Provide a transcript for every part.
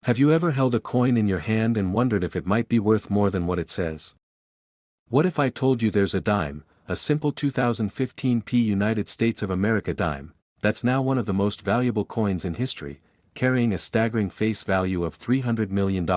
Have you ever held a coin in your hand and wondered if it might be worth more than what it says? What if I told you there's a dime, a simple 2015 United States of America dime, that's now one of the most valuable coins in history, carrying a staggering face value of $300 million?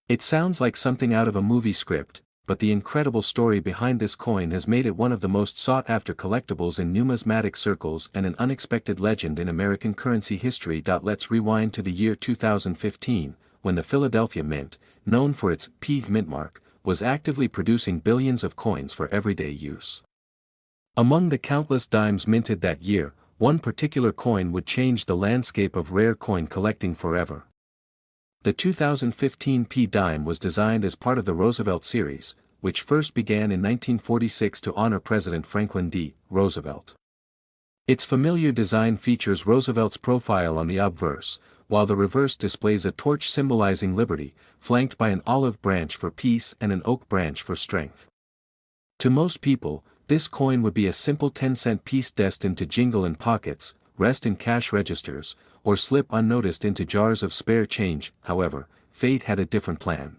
It sounds like something out of a movie script, but the incredible story behind this coin has made it one of the most sought-after collectibles in numismatic circles and an unexpected legend in American currency history. Let's rewind to the year 2015, when the Philadelphia Mint, known for its P mint mark, was actively producing billions of coins for everyday use. Among the countless dimes minted that year, one particular coin would change the landscape of rare coin collecting forever. The 2015 P dime was designed as part of the Roosevelt series, which first began in 1946 to honor President Franklin D. Roosevelt. Its familiar design features Roosevelt's profile on the obverse, while the reverse displays a torch symbolizing liberty, flanked by an olive branch for peace and an oak branch for strength. To most people, this coin would be a simple 10-cent piece destined to jingle in pockets, rest in cash registers, or slip unnoticed into jars of spare change. However, fate had a different plan.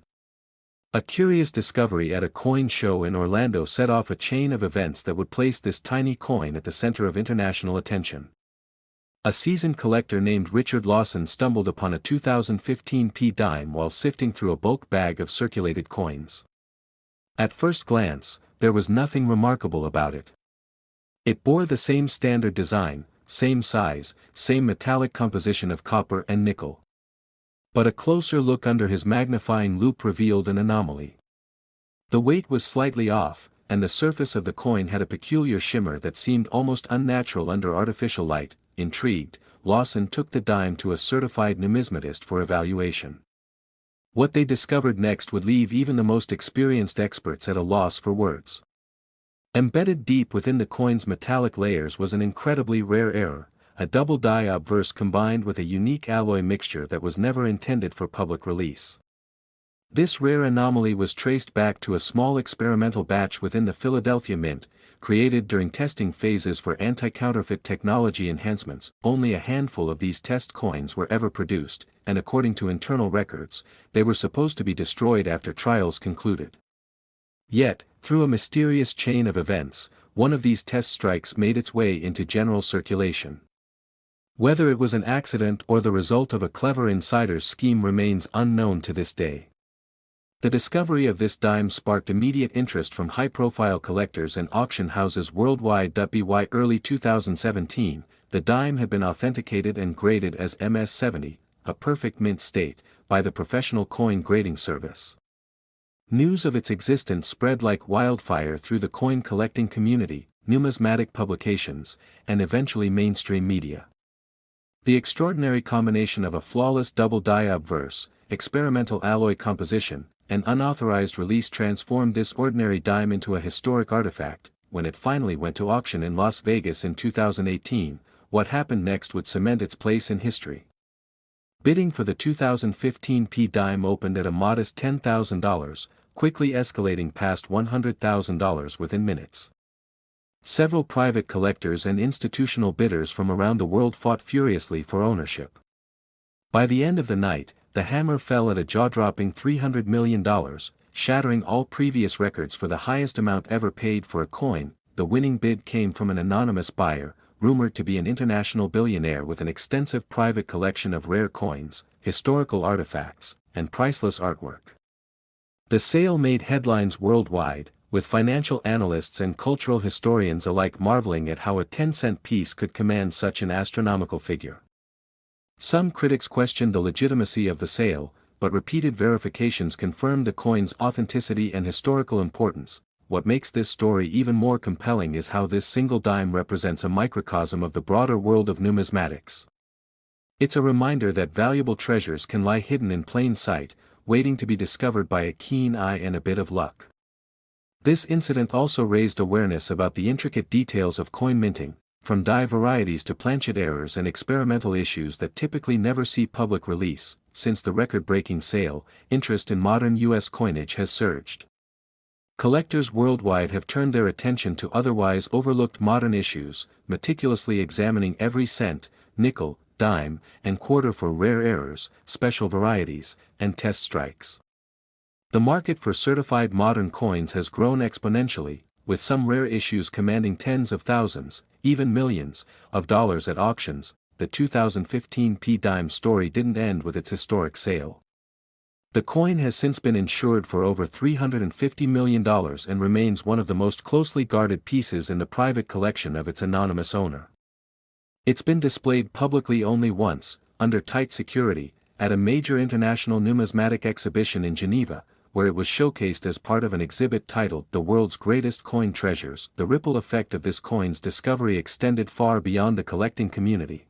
A curious discovery at a coin show in Orlando set off a chain of events that would place this tiny coin at the center of international attention. A seasoned collector named Richard Lawson stumbled upon a 2015 P dime while sifting through a bulk bag of circulated coins. At first glance, there was nothing remarkable about it. It bore the same standard design, same size, same metallic composition of copper and nickel. But a closer look under his magnifying loupe revealed an anomaly. The weight was slightly off, and the surface of the coin had a peculiar shimmer that seemed almost unnatural under artificial light. Intrigued, Lawson took the dime to a certified numismatist for evaluation. What they discovered next would leave even the most experienced experts at a loss for words. Embedded deep within the coin's metallic layers was an incredibly rare error, a double die obverse combined with a unique alloy mixture that was never intended for public release. This rare anomaly was traced back to a small experimental batch within the Philadelphia Mint, created during testing phases for anti-counterfeit technology enhancements. Only a handful of these test coins were ever produced, and according to internal records, they were supposed to be destroyed after trials concluded. Yet, through a mysterious chain of events, one of these test strikes made its way into general circulation. Whether it was an accident or the result of a clever insider's scheme remains unknown to this day. The discovery of this dime sparked immediate interest from high-profile collectors and auction houses worldwide. By early 2017, the dime had been authenticated and graded as MS-70, a perfect mint state, by the professional coin grading service. News of its existence spread like wildfire through the coin collecting community, numismatic publications, and eventually mainstream media. The extraordinary combination of a flawless double die obverse, experimental alloy composition, and unauthorized release transformed this ordinary dime into a historic artifact. When it finally went to auction in Las Vegas in 2018, what happened next would cement its place in history. Bidding for the 2015 P dime opened at a modest $10,000, quickly escalating past $100,000 within minutes. Several private collectors and institutional bidders from around the world fought furiously for ownership. By the end of the night, the hammer fell at a jaw-dropping $300 million, shattering all previous records for the highest amount ever paid for a coin. The winning bid came from an anonymous buyer, rumored to be an international billionaire with an extensive private collection of rare coins, historical artifacts, and priceless artwork. The sale made headlines worldwide, with financial analysts and cultural historians alike marveling at how a 10-cent piece could command such an astronomical figure. Some critics questioned the legitimacy of the sale, but repeated verifications confirmed the coin's authenticity and historical importance. What makes this story even more compelling is how this single dime represents a microcosm of the broader world of numismatics. It's a reminder that valuable treasures can lie hidden in plain sight, waiting to be discovered by a keen eye and a bit of luck. This incident also raised awareness about the intricate details of coin minting, from die varieties to planchet errors and experimental issues that typically never see public release. Since the record-breaking sale, interest in modern U.S. coinage has surged. Collectors worldwide have turned their attention to otherwise overlooked modern issues, meticulously examining every cent, nickel, dime, and quarter for rare errors, special varieties, and test strikes. The market for certified modern coins has grown exponentially, with some rare issues commanding tens of thousands, even millions, of dollars at auctions. The 2015 P-Dime story didn't end with its historic sale. The coin has since been insured for over $350 million and remains one of the most closely guarded pieces in the private collection of its anonymous owner. It's been displayed publicly only once, under tight security, at a major international numismatic exhibition in Geneva, where it was showcased as part of an exhibit titled "The World's Greatest Coin Treasures." The ripple effect of this coin's discovery extended far beyond the collecting community.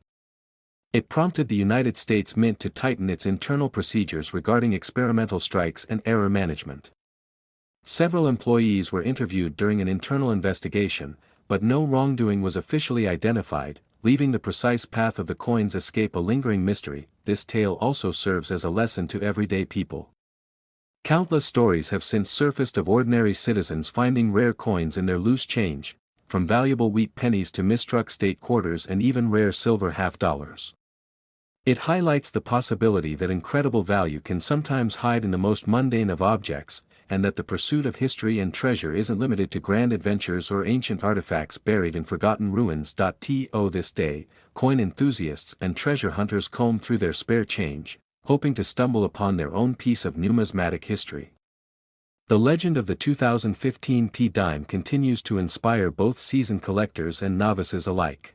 It prompted the United States Mint to tighten its internal procedures regarding experimental strikes and error management. Several employees were interviewed during an internal investigation, but no wrongdoing was officially identified, leaving the precise path of the coin's escape a lingering mystery. This tale also serves as a lesson to everyday people. Countless stories have since surfaced of ordinary citizens finding rare coins in their loose change, from valuable wheat pennies to mistruck state quarters and even rare silver half-dollars. It highlights the possibility that incredible value can sometimes hide in the most mundane of objects, and that the pursuit of history and treasure isn't limited to grand adventures or ancient artifacts buried in forgotten ruins. To this day, coin enthusiasts and treasure hunters comb through their spare change, hoping to stumble upon their own piece of numismatic history. The legend of the 2015 P-Dime continues to inspire both seasoned collectors and novices alike.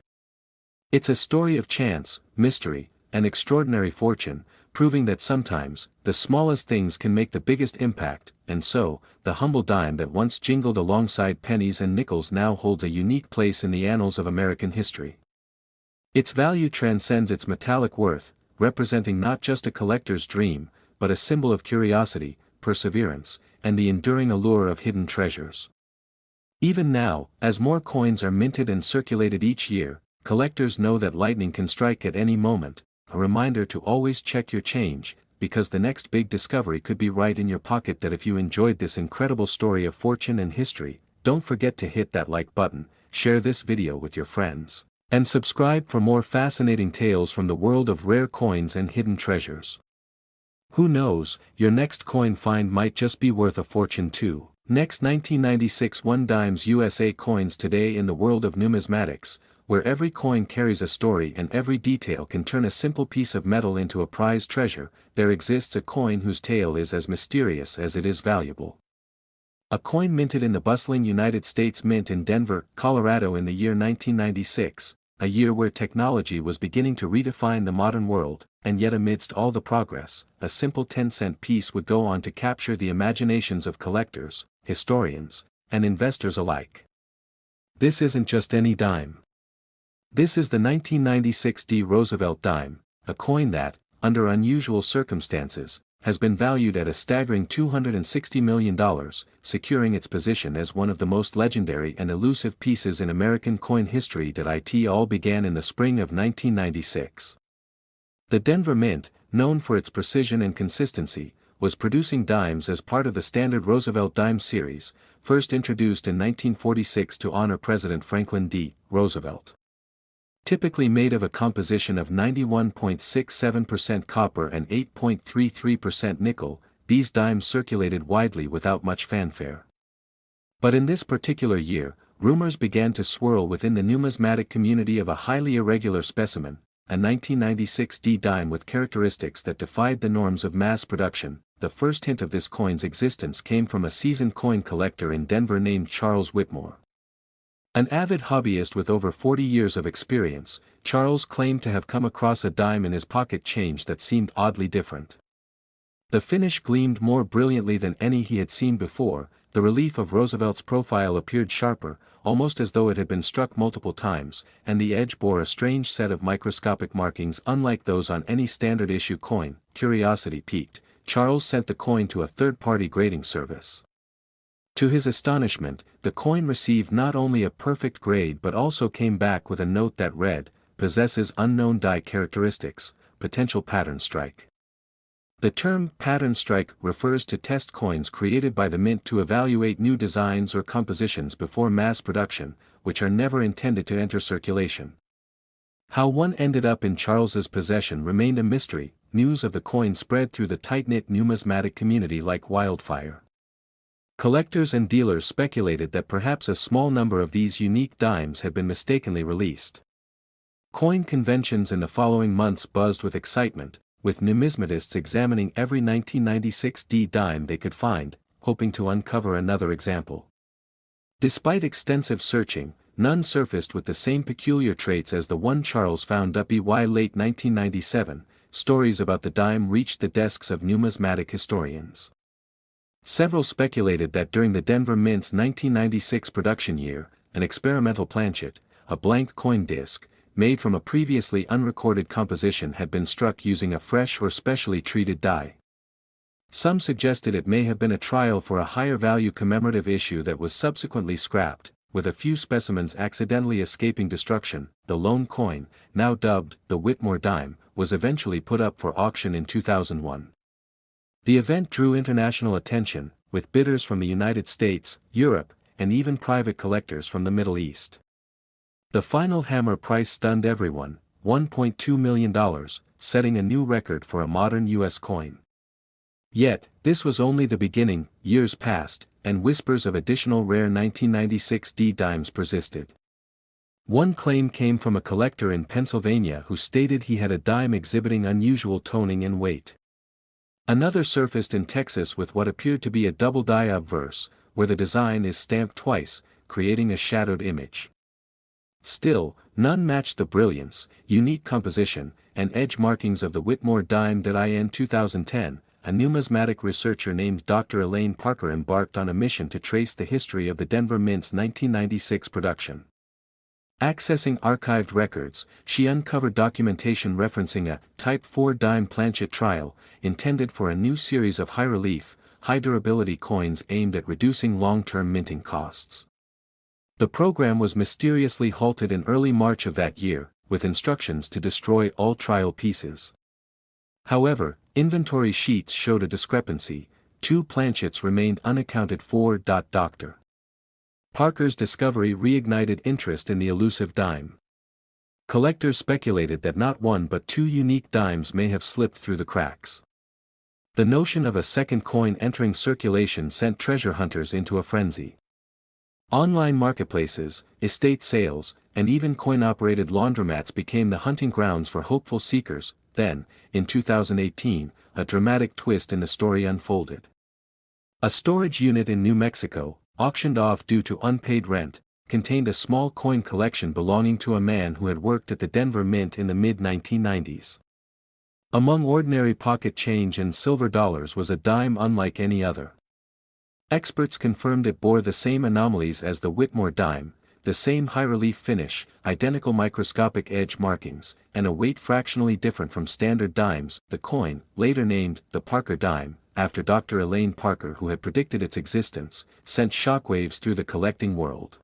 It's a story of chance, mystery, and extraordinary fortune, proving that sometimes, the smallest things can make the biggest impact, and so, the humble dime that once jingled alongside pennies and nickels now holds a unique place in the annals of American history. Its value transcends its metallic worth, representing not just a collector's dream, but a symbol of curiosity, perseverance, and the enduring allure of hidden treasures. Even now, as more coins are minted and circulated each year, collectors know that lightning can strike at any moment, a reminder to always check your change, because the next big discovery could be right in your pocket. That if you enjoyed this incredible story of fortune and history, don't forget to hit that like button, share this video with your friends, and subscribe for more fascinating tales from the world of rare coins and hidden treasures. Who knows, your next coin find might just be worth a fortune too. Next, 1996 1 Dimes USA coins. Today in the world of numismatics, where every coin carries a story and every detail can turn a simple piece of metal into a prized treasure, there exists a coin whose tale is as mysterious as it is valuable. A coin minted in the bustling United States Mint in Denver, Colorado in the year 1996, a year where technology was beginning to redefine the modern world, and yet amidst all the progress, a simple 10-cent piece would go on to capture the imaginations of collectors, historians, and investors alike. This isn't just any dime. This is the 1996 Roosevelt dime, a coin that, under unusual circumstances, has been valued at a staggering $260 million, securing its position as one of the most legendary and elusive pieces in American coin history. It all began in the spring of 1996. The Denver Mint, known for its precision and consistency, was producing dimes as part of the standard Roosevelt dime series, first introduced in 1946 to honor President Franklin D. Roosevelt. Typically made of a composition of 91.67% copper and 8.33% nickel, these dimes circulated widely without much fanfare. But in this particular year, rumors began to swirl within the numismatic community of a highly irregular specimen, a 1996 D dime with characteristics that defied the norms of mass production. The first hint of this coin's existence came from a seasoned coin collector in Denver named Charles Whitmore. An avid hobbyist with over 40 years of experience, Charles claimed to have come across a dime in his pocket change that seemed oddly different. The finish gleamed more brilliantly than any he had seen before, the relief of Roosevelt's profile appeared sharper, almost as though it had been struck multiple times, and the edge bore a strange set of microscopic markings unlike those on any standard-issue coin. Curiosity piqued, Charles sent the coin to a third-party grading service. To his astonishment, the coin received not only a perfect grade but also came back with a note that read, "Possesses unknown die characteristics, potential pattern strike." The term pattern strike refers to test coins created by the mint to evaluate new designs or compositions before mass production, which are never intended to enter circulation. How one ended up in Charles's possession remained a mystery. News of the coin spread through the tight-knit numismatic community like wildfire. Collectors and dealers speculated that perhaps a small number of these unique dimes had been mistakenly released. Coin conventions in the following months buzzed with excitement, with numismatists examining every 1996 D dime they could find, hoping to uncover another example. Despite extensive searching, none surfaced with the same peculiar traits as the one Charles found by late 1997. Stories about the dime reached the desks of numismatic historians. Several speculated that during the Denver Mint's 1996 production year, an experimental planchet, a blank coin disc, made from a previously unrecorded composition had been struck using a fresh or specially treated die. Some suggested it may have been a trial for a higher value commemorative issue that was subsequently scrapped, with a few specimens accidentally escaping destruction. The lone coin, now dubbed the Whitmore dime, was eventually put up for auction in 2001. The event drew international attention, with bidders from the United States, Europe, and even private collectors from the Middle East. The final hammer price stunned everyone, $1.2 million, setting a new record for a modern U.S. coin. Yet, this was only the beginning. Years passed, and whispers of additional rare 1996 D dimes persisted. One claim came from a collector in Pennsylvania who stated he had a dime exhibiting unusual toning and weight. Another surfaced in Texas with what appeared to be a double die obverse, where the design is stamped twice, creating a shadowed image. Still, none matched the brilliance, unique composition, and edge markings of the Whitmore dime. In 2010, a numismatic researcher named Dr. Elaine Parker embarked on a mission to trace the history of the Denver Mint's 1996 production. Accessing archived records, she uncovered documentation referencing a Type 4 dime planchet trial, intended for a new series of high-relief, high-durability coins aimed at reducing long-term minting costs. The program was mysteriously halted in early March of that year, with instructions to destroy all trial pieces. However, inventory sheets showed a discrepancy. 2 planchets remained unaccounted for. Dr. Parker's discovery reignited interest in the elusive dime. Collectors speculated that not one but 2 unique dimes may have slipped through the cracks. The notion of a second coin entering circulation sent treasure hunters into a frenzy. Online marketplaces, estate sales, and even coin-operated laundromats became the hunting grounds for hopeful seekers. Then, in 2018, a dramatic twist in the story unfolded. A storage unit in New Mexico, auctioned off due to unpaid rent, contained a small coin collection belonging to a man who had worked at the Denver Mint in the mid-1990s. Among ordinary pocket change and silver dollars was a dime unlike any other. Experts confirmed it bore the same anomalies as the Whitmore dime, the same high-relief finish, identical microscopic edge markings, and a weight fractionally different from standard dimes. The coin, later named the Parker dime, after Dr. Elaine Parker, who had predicted its existence, sent shockwaves through the collecting world.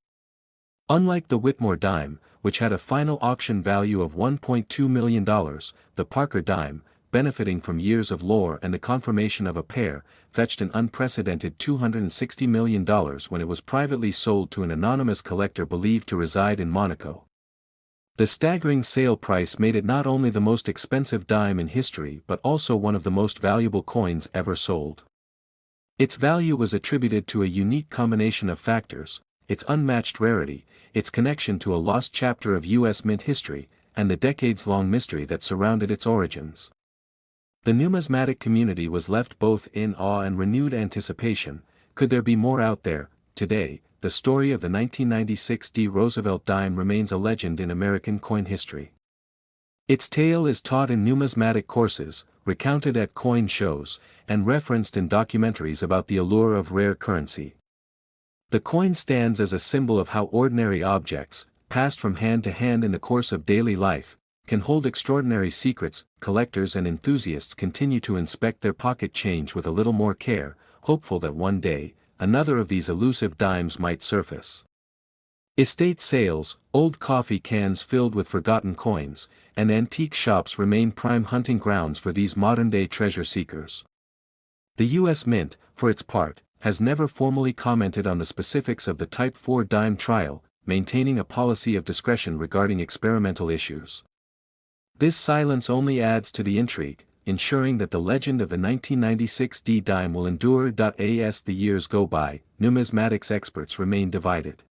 Unlike the Whitmore dime, which had a final auction value of $1.2 million, the Parker dime, benefiting from years of lore and the confirmation of a pair, fetched an unprecedented $260 million when it was privately sold to an anonymous collector believed to reside in Monaco. The staggering sale price made it not only the most expensive dime in history but also one of the most valuable coins ever sold. Its value was attributed to a unique combination of factors: its unmatched rarity, its connection to a lost chapter of U.S. mint history, and the decades-long mystery that surrounded its origins. The numismatic community was left both in awe and renewed anticipation. Could there be more out there? Today, the story of the 1996 D. Roosevelt dime remains a legend in American coin history. Its tale is taught in numismatic courses, recounted at coin shows, and referenced in documentaries about the allure of rare currency. The coin stands as a symbol of how ordinary objects, passed from hand to hand in the course of daily life, can hold extraordinary secrets. Collectors and enthusiasts continue to inspect their pocket change with a little more care, hopeful that one day, another of these elusive dimes might surface. Estate sales, old coffee cans filled with forgotten coins, and antique shops remain prime hunting grounds for these modern-day treasure seekers. The U.S. Mint, for its part, has never formally commented on the specifics of the Type 4 dime trial, maintaining a policy of discretion regarding experimental issues. This silence only adds to the intrigue, ensuring that the legend of the 1996 D dime will endure. As the years go by, numismatics experts remain divided.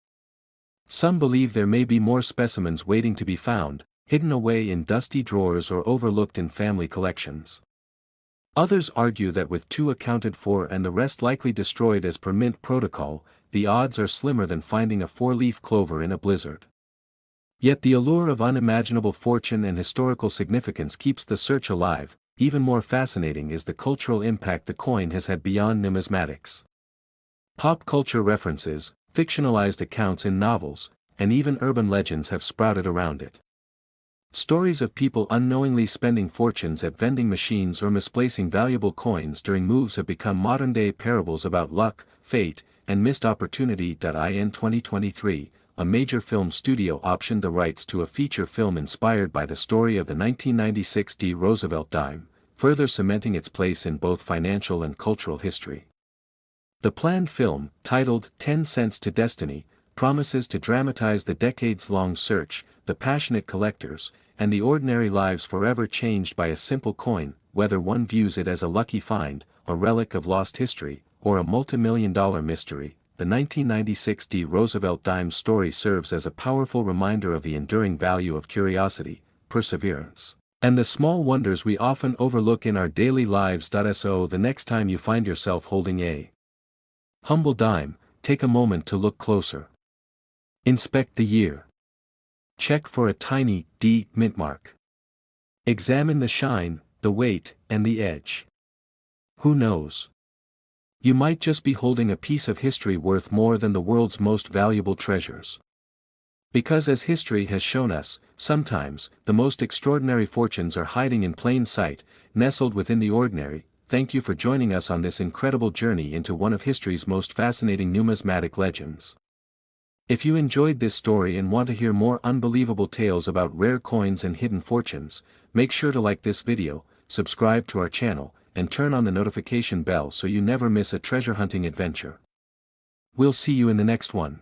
Some believe there may be more specimens waiting to be found, hidden away in dusty drawers or overlooked in family collections. Others argue that with 2 accounted for and the rest likely destroyed as per mint protocol, the odds are slimmer than finding a 4-leaf clover in a blizzard. Yet the allure of unimaginable fortune and historical significance keeps the search alive. Even more fascinating is the cultural impact the coin has had beyond numismatics. Pop culture references, fictionalized accounts in novels, and even urban legends have sprouted around it. Stories of people unknowingly spending fortunes at vending machines or misplacing valuable coins during moves have become modern-day parables about luck, fate, and missed opportunity. In 2023, a major film studio optioned the rights to a feature film inspired by the story of the 1996 D Roosevelt dime, further cementing its place in both financial and cultural history. The planned film, titled 10 Cents to Destiny, promises to dramatize the decades-long search, the passionate collectors, and the ordinary lives forever changed by a simple coin, whether one views it as a lucky find, a relic of lost history, or a multi-million-dollar mystery. The 1996 D Roosevelt dime story serves as a powerful reminder of the enduring value of curiosity, perseverance, and the small wonders we often overlook in our daily lives. So the next time you find yourself holding a humble dime, take a moment to look closer. Inspect the year. Check for a tiny D mint mark. Examine the shine, the weight, and the edge. Who knows? You might just be holding a piece of history worth more than the world's most valuable treasures. Because as history has shown us, sometimes, the most extraordinary fortunes are hiding in plain sight, nestled within the ordinary. Thank you for joining us on this incredible journey into one of history's most fascinating numismatic legends. If you enjoyed this story and want to hear more unbelievable tales about rare coins and hidden fortunes, make sure to like this video, subscribe to our channel, and turn on the notification bell so you never miss a treasure hunting adventure. We'll see you in the next one.